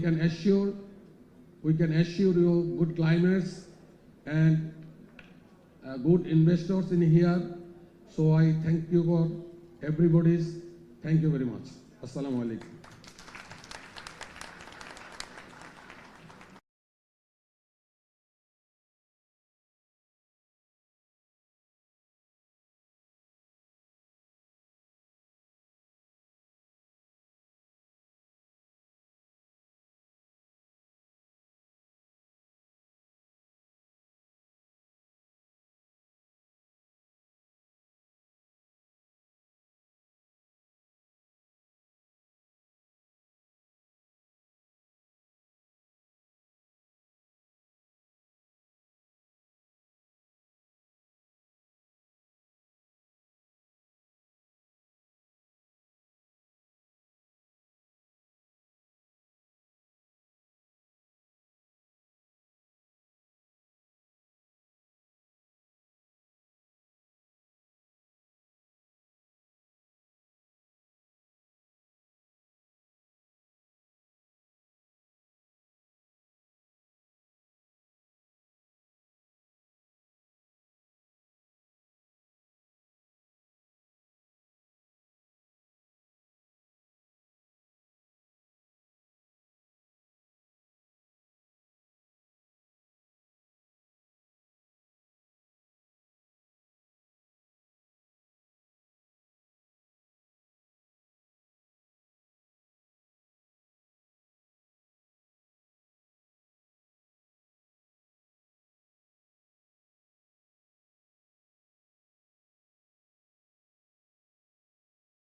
can assure you good climates and good investors in here. So I thank you for everybody's. Thank you very much. Assalamu alaikum.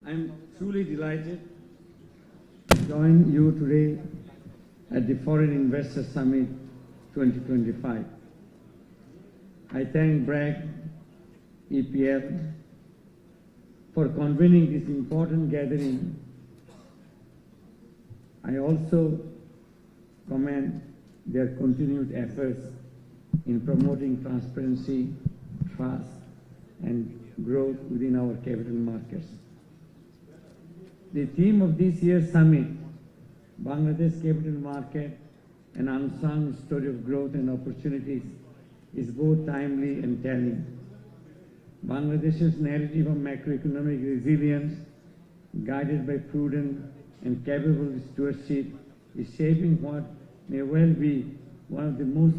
I'm truly delighted to join you today at the Foreign Investor Summit 2025. I thank BRAC, EPL for convening this important gathering. I also commend their continued efforts in promoting transparency, trust, and growth within our capital markets. The theme of this year's summit, Bangladesh Capital Market, an unsung story of growth and opportunities, is both timely and telling. Bangladesh's narrative of macroeconomic resilience, guided by prudent and capable stewardship, is shaping what may well be one of the most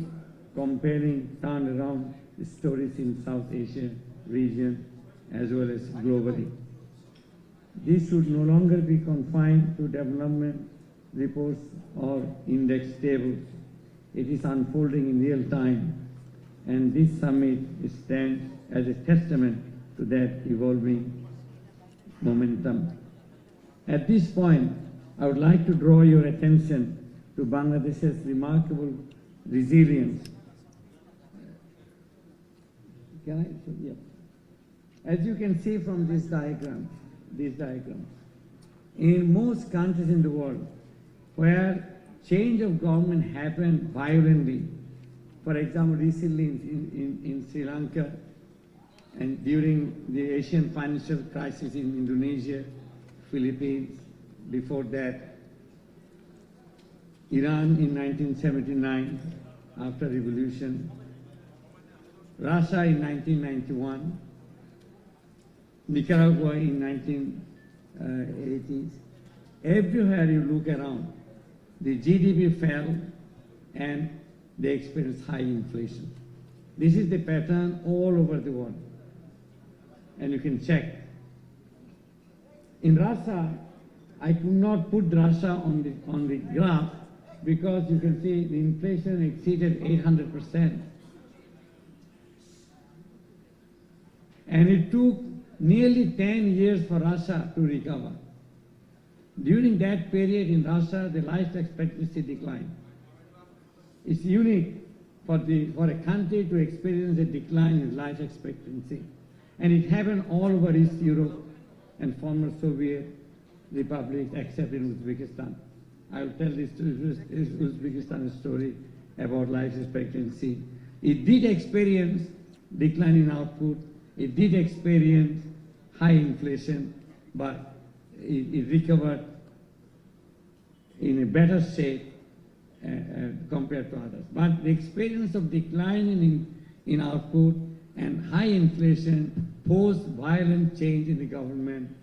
compelling turnaround stories in South Asia region as well as globally. This should no longer be confined to development reports or index tables. It is unfolding in real time, and this summit stands as a testament to that evolving momentum. At this point, I would like to draw your attention to Bangladesh's remarkable resilience. As you can see from this diagram, in most countries in the world where change of government happened violently, for example, recently in Sri Lanka and during the Asian financial crisis in Indonesia, Philippines, before that, Iran in 1979 after revolution, Russia in 1991, Nicaragua in 1980s. Everywhere you look around, the GDP fell and they experienced high inflation. This is the pattern all over the world, and you can check. In Russia, I could not put Russia on the graph because you can see the inflation exceeded 800%. And it took nearly 10 years for Russia to recover. During that period in Russia, the life expectancy declined. It's unique for a country to experience a decline in life expectancy. And it happened all over East Europe and former Soviet republics, except in Uzbekistan. I will tell this Uzbekistan story about life expectancy. It did experience decline in output. It did experience high inflation, but it recovered in a better shape compared to others. But the experience of decline in output and high inflation post-violent change in the government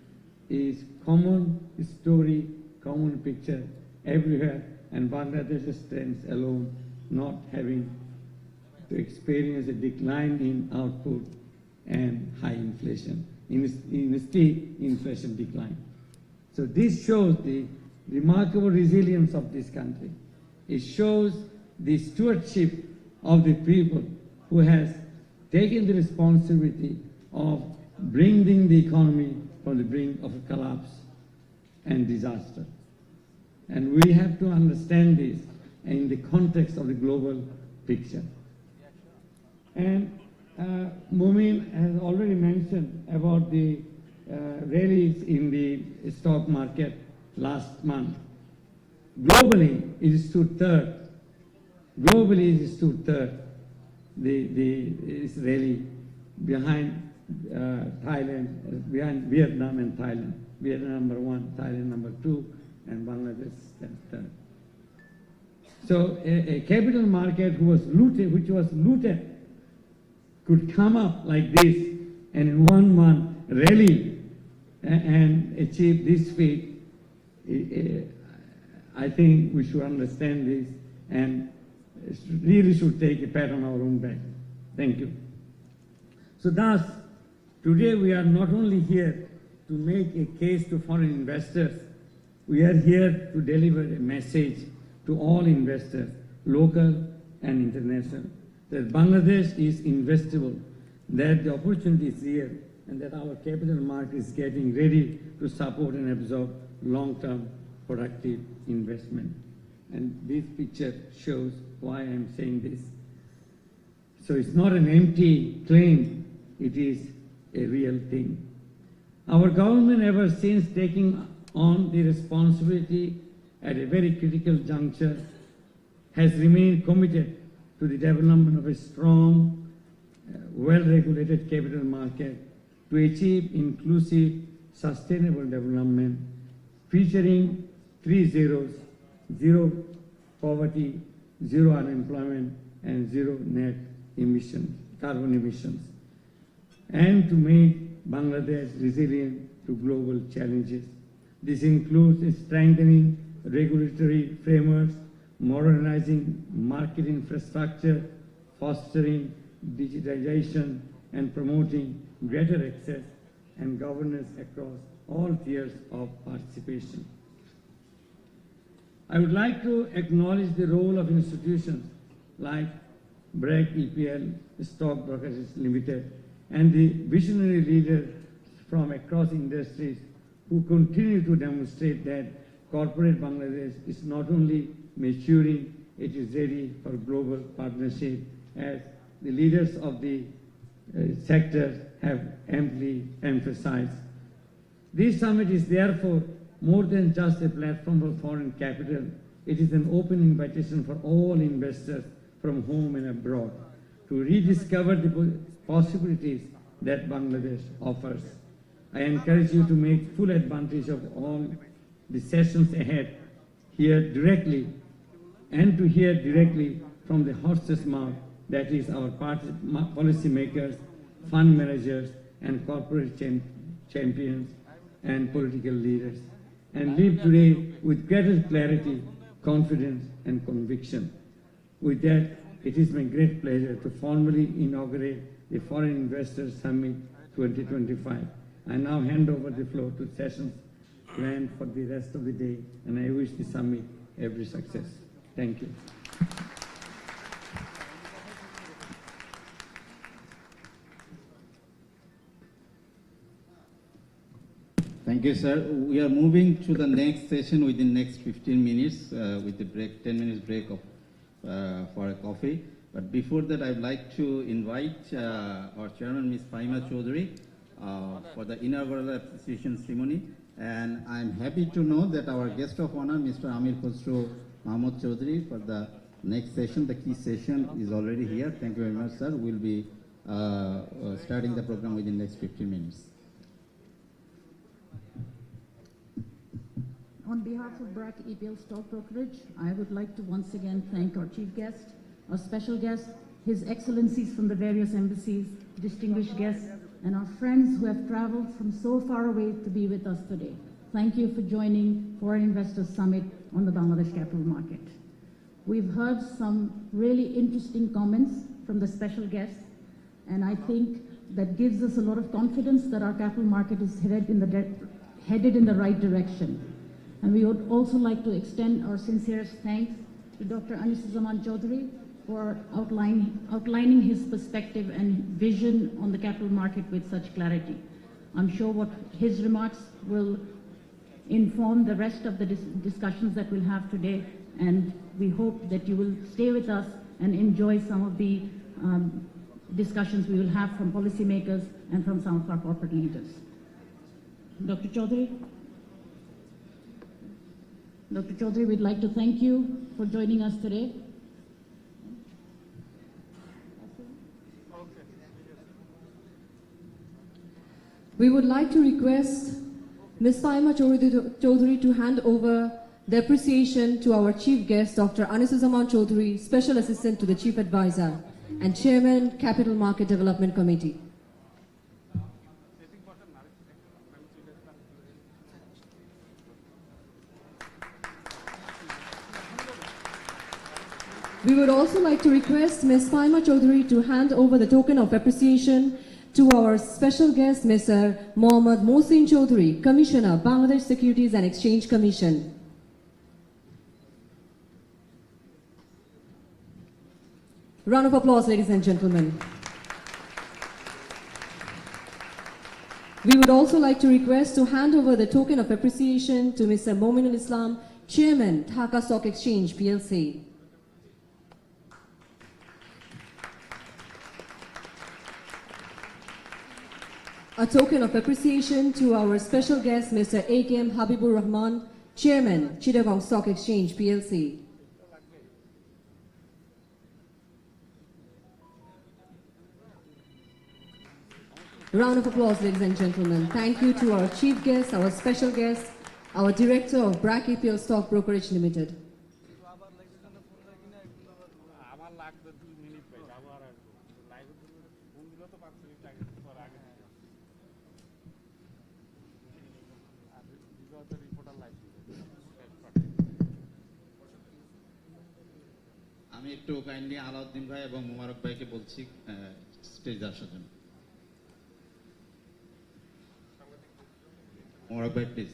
is common story, common picture everywhere, and Bangladesh's strengths alone not having to experience a decline in output and high inflation, in a steep inflation decline. So this shows the remarkable resilience of this country. It shows the stewardship of the people who has taken the responsibility of bringing the economy from the brink of a collapse and disaster. And we have to understand this in the context of the global picture. And Mumin has already mentioned about the rallies in the stock market last month. Globally, it stood third. Globally, it stood third. This rally behind Thailand, behind Vietnam and Thailand. Vietnam number 1, Thailand number 2, and Bangladesh third. So a capital market which was looted, could come up like this and in 1 month rally and achieve this feat. I think we should understand this and really should take a pat on our own back. Thank you. So thus, today we are not only here to make a case to foreign investors, we are here to deliver a message to all investors, local and international, that Bangladesh is investable, that the opportunity is real, and that our capital market is getting ready to support and absorb long-term productive investment. And this picture shows why I'm saying this. So it's not an empty claim, it is a real thing. Our government, ever since taking on the responsibility at a very critical juncture, has remained committed to the development of a strong, well-regulated capital market to achieve inclusive, sustainable development, featuring 3 zeros: zero poverty, zero unemployment, and zero net emissions, carbon emissions, and to make Bangladesh resilient to global challenges. This includes strengthening regulatory frameworks, modernizing market infrastructure, fostering digitization, and promoting greater access and governance across all tiers of participation. I would like to acknowledge the role of institutions like BRAC EPL, Stock Brokers Limited, and the visionary leaders from across industries who continue to demonstrate that corporate Bangladesh is not only maturing, it is ready for global partnership, as the leaders of the sector have amply emphasized. This summit is therefore more than just a platform for foreign capital. It is an open invitation for all investors from home and abroad to rediscover the possibilities that Bangladesh offers. I encourage you to make full advantage of all the sessions ahead, here directly, and to hear directly from the horse's mouth, that is our policy makers, fund managers, and corporate champions and political leaders, and live today with greater clarity, confidence, and conviction. With that, it is my great pleasure to formally inaugurate the Foreign Investors Summit 2025. I now hand over the floor to sessions planned for the rest of the day, and I wish the summit every success. Thank you. Thank you, sir. We are moving to the next session within next 15 minutes with the break, 10 minutes break for a coffee. But before that, I'd like to invite our chairman, Ms. Fahima Chaudhary, for the inaugural appreciation ceremony. And I'm happy to know that our guest of honor, Mr. Amir Khosrow Mahmood Chaudhary, for the next session, the key session, is already here. Thank you very much, sir. We'll be starting the program within the next 15 minutes. On behalf of BRAC EPL Stock Brokerage, I would like to once again thank our chief guest, our special guest, His Excellencies from the various embassies, distinguished guests, and our friends who have traveled from so far away to be with us today. Thank you for joining Foreign Investors Summit on the Bangladesh capital market. We've heard some really interesting comments from the special guests, and I think that gives us a lot of confidence that our capital market is headed in the right direction. And we would also like to extend our sincerest thanks to Dr. Anisuzzaman Chaudhry for outlining his perspective and vision on the capital market with such clarity. I'm sure what his remarks will inform the rest of the discussions that we'll have today, and we hope that you will stay with us and enjoy some of the discussions we will have from policymakers and from some of our corporate leaders. Dr. Chaudhry? Dr. Chaudhry, we'd like to thank you for joining us today. We would like to request Ms. Saima Chaudhry to hand over the appreciation to our chief guest, Dr. Anisuzzaman Chaudhry, Special Assistant to the Chief Advisor and Chairman, Capital Market Development Committee. We would also like to request Ms. Saima Chaudhry to hand over the token of appreciation to our special guest, Mr. Mohammad Mohsin Chaudhry, Commissioner, Bangladesh Securities and Exchange Commission. Round of applause, ladies and gentlemen. We would also like to request to hand over the token of appreciation to Mr. Mominul Islam, Chairman, Dhaka Stock Exchange, PLC. A token of appreciation to our special guest, Mr. A.K.M. Habibur Rahman, Chairman, Chittagong Stock Exchange, PLC. Round of applause, ladies and gentlemen. Thank you to our chief guest, our special guest, our director of BRAC EPL Stock Brokerage Limited. আমি একটু kindly Alauddin ভাই এবং মুবারক ভাইকে বলছি stage আসার জন্য। মুবারক ভাই please.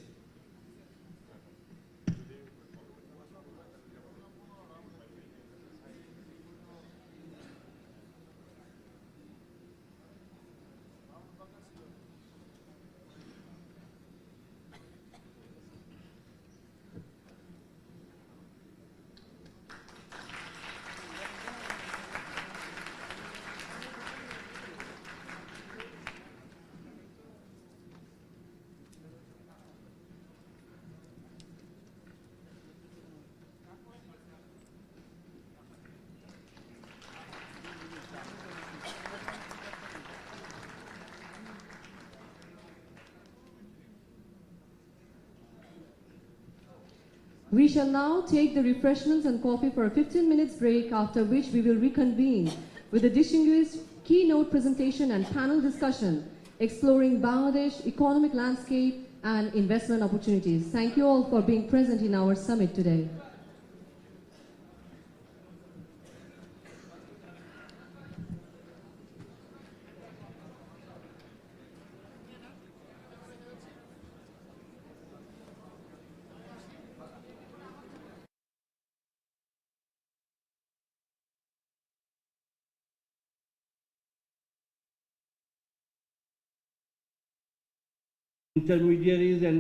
We shall now take the refreshments and coffee for a 15 minutes break, after which we will reconvene with a distinguished keynote presentation and panel discussion exploring Bangladesh economic landscape and investment opportunities. Thank you all for being present in our summit today. Intermediaries and